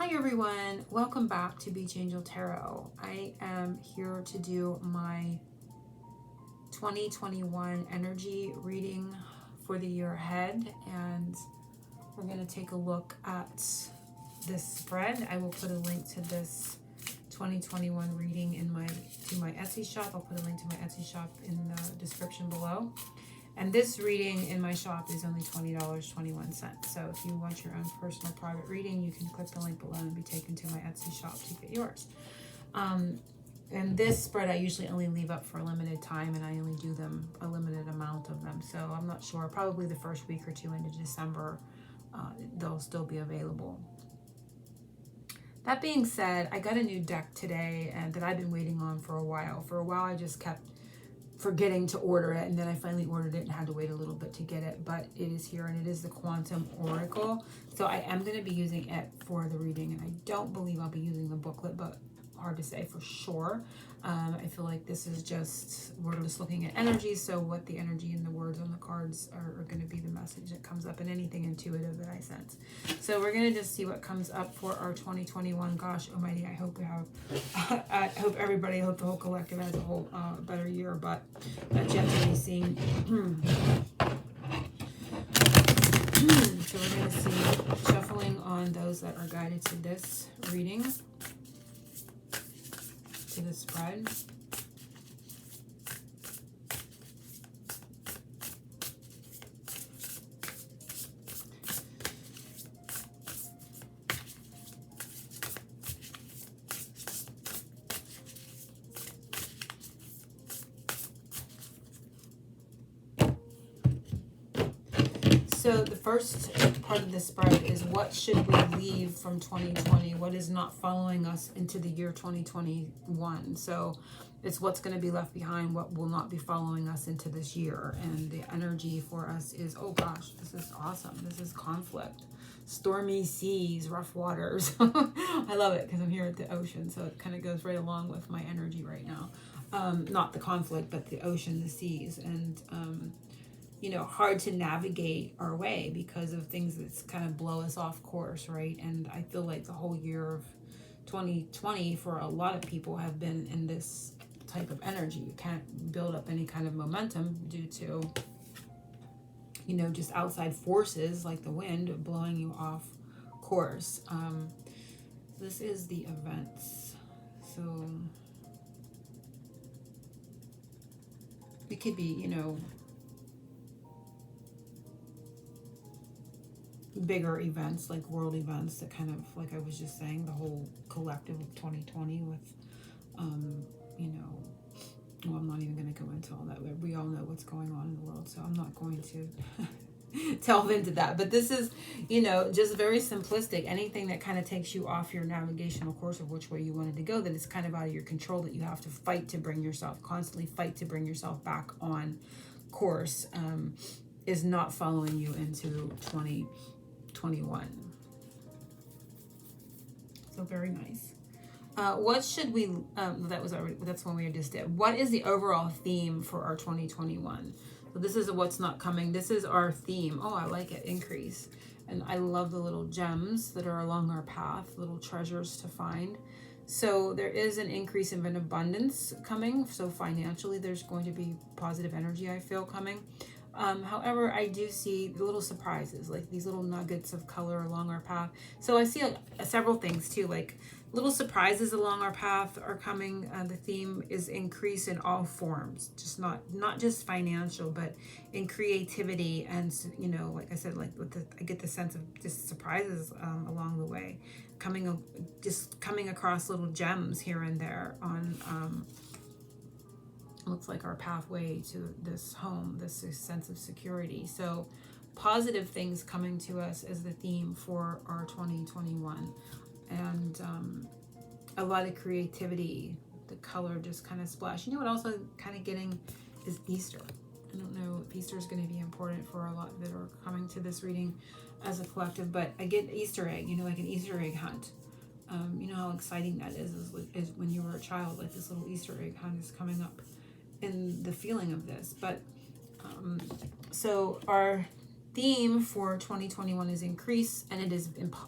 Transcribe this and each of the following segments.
Hi everyone, welcome back to Beach Angel Tarot. I am here to do my 2021 energy reading for the year ahead, and we're going to take a look at this spread. I will put a link to this 2021 reading in my Etsy shop. I'll put a link to my Etsy shop in the description below. And this reading in my shop is only $20.21. So if you want your own personal private reading, you can click the link below and be taken to my Etsy shop to get yours. And this spread I usually only leave up for a limited time, and I only do them a limited amount of them. So I'm not sure, probably the first week or two into December, they'll still be available. That being said, I got a new deck today and that I've been waiting on for a while. For a while I just kept forgetting to order it, and then I finally ordered it and had to wait a little bit to get it, but it is here, and it is the Quantum Oracle. So I am going to be using it for the reading, and I don't believe I'll be using the booklet, but hard to say for sure. I feel like this is just, we're just looking at energy, so what the energy and the words on the cards are going to be the message that comes up, and anything intuitive that I sense. So we're going to just see what comes up for our 2021. Gosh almighty, I hope we have, I hope everybody, I hope the whole collective has a whole better year, but that's yet to be seen. So we're going to see shuffling on those that are guided to this reading, to the spread. So the first part of the spread is, what should we leave from 2020? What is not following us into the year 2021? So it's what's going to be left behind, what will not be following us into this year. And the energy for us is, oh gosh, this is awesome. This is conflict, stormy seas, rough waters. I love it because I'm here at the ocean, so it kind of goes right along with my energy right now. Not the conflict, but the ocean, the seas, and you know, hard to navigate our way because of things that's kind of blow us off course, right? And I feel like the whole year of 2020 for a lot of people have been in this type of energy. You can't build up any kind of momentum due to, you know, just outside forces like the wind blowing you off course. This is the events. So it could be, you know, bigger events, like world events that kind of, like I was just saying, the whole collective of 2020 with, you know, well, I'm not even going to go into all that. We all know what's going on in the world, so I'm not going to delve into that. But this is, you know, just very simplistic. Anything that kind of takes you off your navigational course of which way you wanted to go, that is kind of out of your control, that you have to fight to bring yourself, constantly fight to bring yourself back on course, is not following you into 2021. So very nice. What should we, that's one we just did. What is the overall theme for our 2021? So this is what's not coming. This is our theme. Oh, I like it. Increase. And I love the little gems that are along our path, little treasures to find. So there is an increase of an abundance coming. So financially, there's going to be positive energy, I feel, coming. However, I do see the little surprises, like these little nuggets of color along our path. So I see several things too, like little surprises along our path are coming. The theme is increase in all forms, just not just financial, but in creativity. And, you know, like I said, like I get the sense of just surprises along the way, just coming across little gems here and there on, looks like our pathway to this home, this sense of security. So positive things coming to us is the theme for our 2021. And a lot of creativity, the color just kind of splash. You know what also kind of getting is Easter. I don't know if Easter is going to be important for a lot that are coming to this reading as a collective, but I get Easter egg, you know, like an Easter egg hunt. You know how exciting that is when you were a child, like this little Easter egg hunt is coming up in the feeling of this. But so our theme for 2021 is increase, and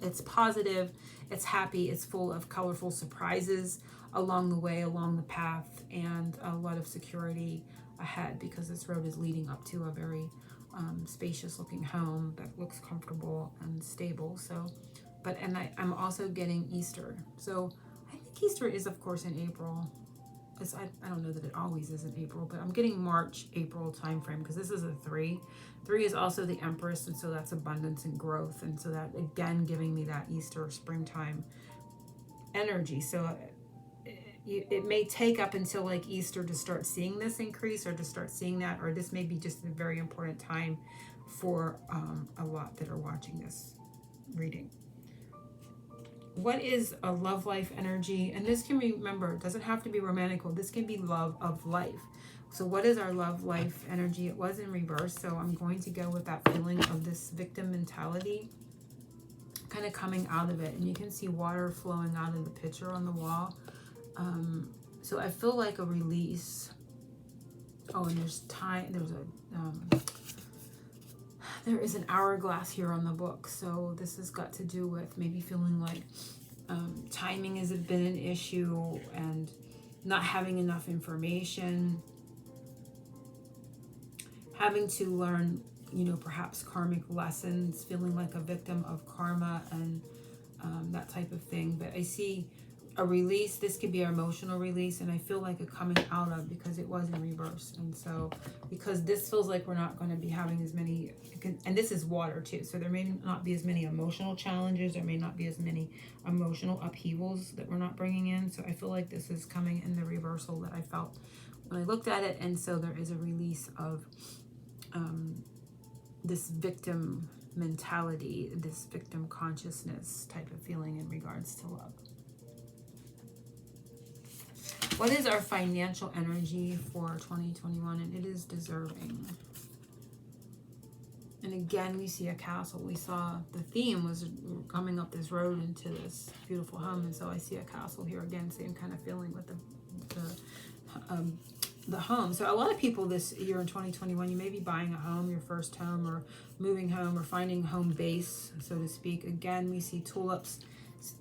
it's positive, it's happy, it's full of colorful surprises along the way, along the path, and a lot of security ahead, because this road is leading up to a very spacious looking home that looks comfortable and stable. So, I'm also getting Easter. So I think Easter is, of course, in April. I don't know that it always is in April, but I'm getting March, April time frame, because this is a 3. 3 is also the Empress, and so that's abundance and growth, and so that, again, giving me that Easter springtime energy. So it may take up until like Easter to start seeing this increase, or to start seeing that, or this may be just a very important time for a lot that are watching this reading. What is a love life energy? And this can be, remember, it doesn't have to be romantic. This can be love of life. So what is our love life energy? It was in reverse, so I'm going to go with that feeling of this victim mentality kind of coming out of it. And you can see water flowing out of the picture on the wall. So I feel like a release. Oh, and there's time. There is an hourglass here on the book. So this has got to do with maybe feeling like timing has been an issue, and not having enough information, having to learn, perhaps karmic lessons, feeling like a victim of karma, and that type of thing. But I see a release. This could be an emotional release, and I feel like a coming out of, because it was in reverse. And so because this feels like we're not going to be having as many, and this is water too, so there may not be as many emotional challenges, there may not be as many emotional upheavals that we're not bringing in. So I feel like this is coming in the reversal that I felt when I looked at it. And so there is a release of this victim mentality, this victim consciousness type of feeling in regards to love. What is our financial energy for 2021? And it is deserving. And again, we see a castle. We saw the theme was coming up this road into this beautiful home. And so I see a castle here again, same kind of feeling with the home. So a lot of people this year in 2021, you may be buying a home, your first home, or moving home, or finding home base, so to speak. Again, we see tulips.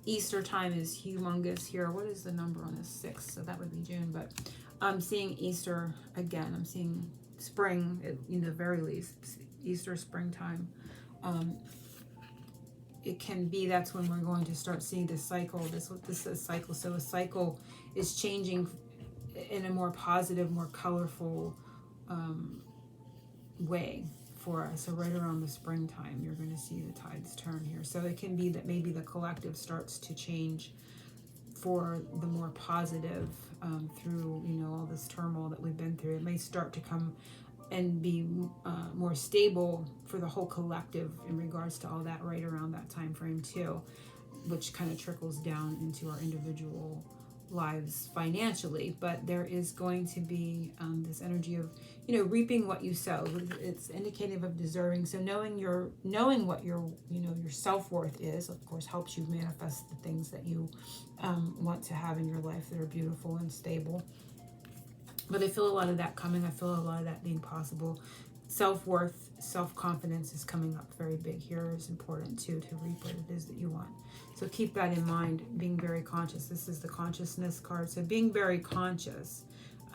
Easter time is humongous here. What is the number on this? 6, so that would be June. But I'm seeing Easter again. I'm seeing spring, at the very least, Easter, springtime. It can be that's when we're going to start seeing this cycle. This is a cycle. So a cycle is changing in a more positive, more colorful way for us. So right around the springtime, you're going to see the tides turn here. So it can be that maybe the collective starts to change for the more positive through, all this turmoil that we've been through. It may start to come and be more stable for the whole collective in regards to all that right around that time frame too, which kind of trickles down into our individual lives financially. But there is going to be this energy of reaping what you sow. It's indicative of deserving. So knowing what your your self-worth is, of course, helps you manifest the things that you want to have in your life that are beautiful and stable. But I feel a lot of that coming. I feel a lot of that being possible. Self-worth, self-confidence is coming up very big here. It's important too to reap what it is that you want. So keep that in mind, being very conscious. This is the consciousness card. So being very conscious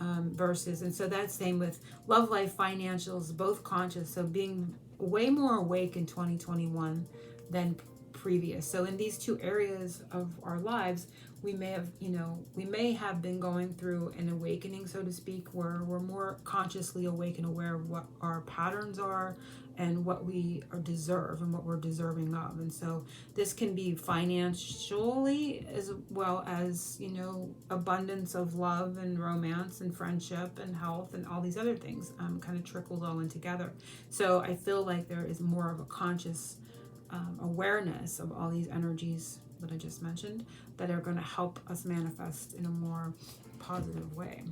versus, and so that's same with love life, financials, both conscious. So being way more awake in 2021 than previous. So in these two areas of our lives, we may have been going through an awakening, so to speak, where we're more consciously awake and aware of what our patterns are and what we deserve and what we're deserving of. And so this can be financially as well as, abundance of love and romance and friendship and health and all these other things kind of trickles all in together. So I feel like there is more of a conscious awareness of all these energies that I just mentioned that are going to help us manifest in a more positive way.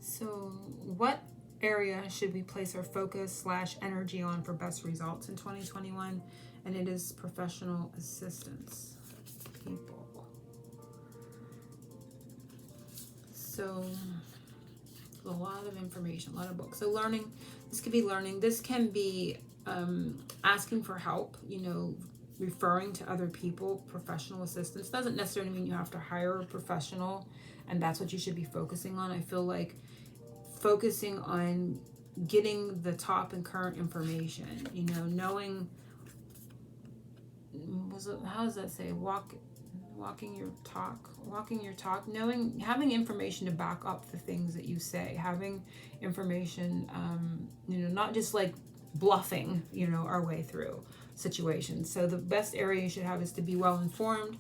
So what area should we place our focus / energy on for best results in 2021? And it is professional assistance people. So a lot of information, a lot of books. So learning This could be learning. This can be asking for help, you know, referring to other people, professional assistance. Doesn't necessarily mean you have to hire a professional and that's what you should be focusing on. I feel like focusing on getting the top and current information, you know, knowing, how does that say, walking your talk, knowing, having information to back up the things that you say, having information, you know, not just like bluffing, you know, our way through situations. So the best area you should have is to be well informed,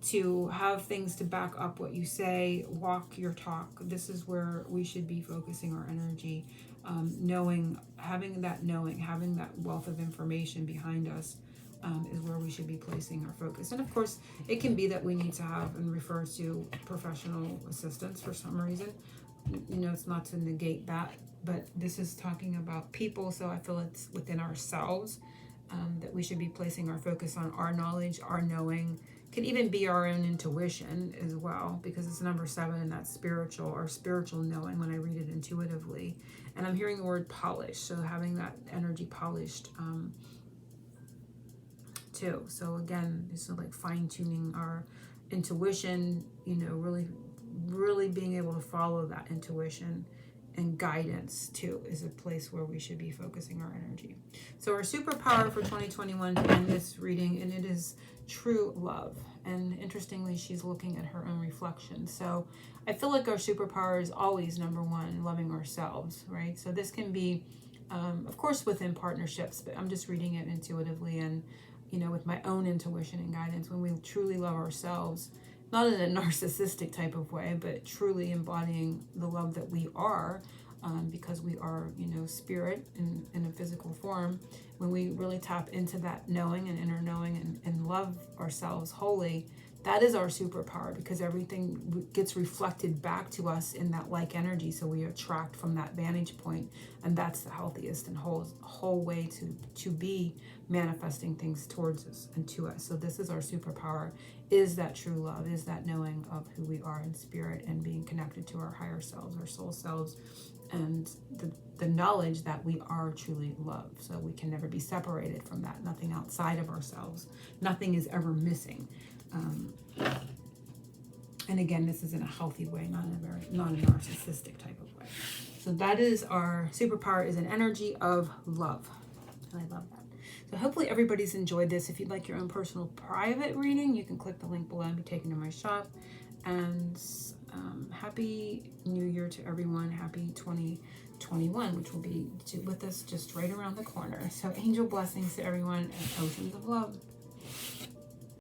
to have things to back up what you say, walk your talk. This is where we should be focusing our energy, knowing, having that wealth of information behind us. Is where we should be placing our focus. And of course, it can be that we need to have and refer to professional assistance for some reason. You know, it's not to negate that, but this is talking about people, so I feel it's within ourselves that we should be placing our focus on our knowledge, our knowing. Could even be our own intuition as well, because it's number 7 and that's spiritual, our spiritual knowing when I read it intuitively. And I'm hearing the word polish, so having that energy polished too. So again, it's like fine-tuning our intuition, you know, really being able to follow that intuition, and guidance too is a place where we should be focusing our energy. So our superpower for 2021 to end this reading, and it is true love. And interestingly, she's looking at her own reflection. So I feel like our superpower is always number 1, loving ourselves, right? So this can be, of course, within partnerships, but I'm just reading it intuitively and, you know, with my own intuition and guidance, when we truly love ourselves, not in a narcissistic type of way, but truly embodying the love that we are, because we are, you know, spirit in a physical form. When we really tap into that knowing and inner knowing and love ourselves wholly, that is our superpower, because everything gets reflected back to us in that like energy. So we attract from that vantage point, and that's the healthiest and whole way to be manifesting things towards us and to us. So this is our superpower, is that true love, is that knowing of who we are in spirit and being connected to our higher selves, our soul selves, and the knowledge that we are truly love. So we can never be separated from that. Nothing outside of ourselves. Nothing is ever missing. And again, this is in a healthy way, not a narcissistic type of way. So that is our superpower, is an energy of love. And I love that. So hopefully everybody's enjoyed this. If you'd like your own personal private reading, you can click the link below and be taken to my shop. And happy New Year to everyone. Happy 2021, which will be with us just right around the corner. So angel blessings to everyone and oceans of love.